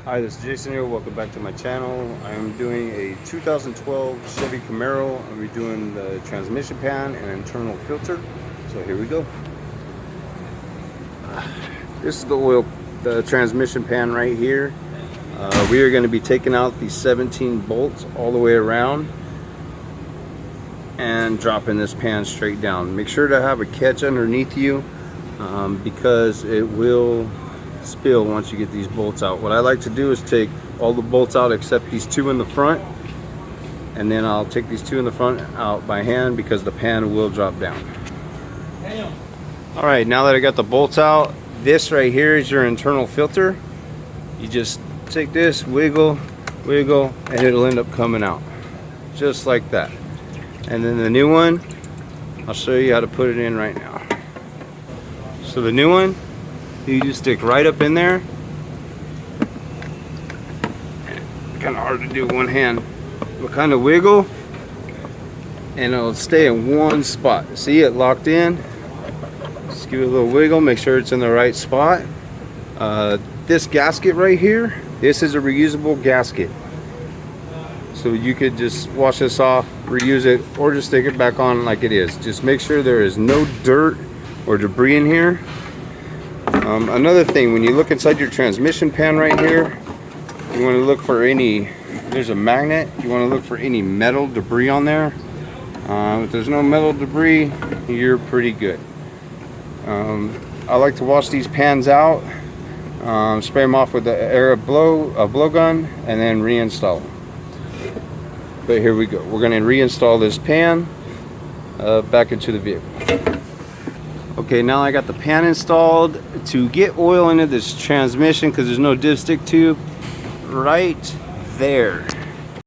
Hi, this is Jason here. Welcome back to my channel. I am doing a 2012 Chevy Camaro. I'll be doing the transmission pan and internal filter. So here we go. This is the transmission pan right here. We are going to be taking out the 17 bolts all the way around and dropping this pan straight down. Make sure to have a catch underneath you because it will spill once you get these bolts out. What I like to do is take all the bolts out except these two in the front, and then I'll take these two in the front out by hand because the pan will drop down. Alright, now that I got the bolts out, this right here is your internal filter. You just take this, wiggle, wiggle, and it'll end up coming out just like that. And then the new one, I'll show you how to put it in right now. So the new one, you just stick right up in there. Kind of hard to do with one hand. But kind of wiggle, and it'll stay in one spot. See it locked in? Just give it a little wiggle, make sure it's in the right spot. This gasket right here, this is a reusable gasket. So you could just wash this off, reuse it, or just stick it back on like it is. Just make sure there is no dirt or debris in here. Another thing, when you look inside your transmission pan right here, you want to look for any, there's a magnet, you want to look for any metal debris on there. If there's no metal debris, you're pretty good. I like to wash these pans out, spray them off with a blow gun, and then reinstall them. But here we go. We're going to reinstall this pan back into the vehicle. Okay, now I got the pan installed. To get oil into this transmission, because there's no dipstick tube, right there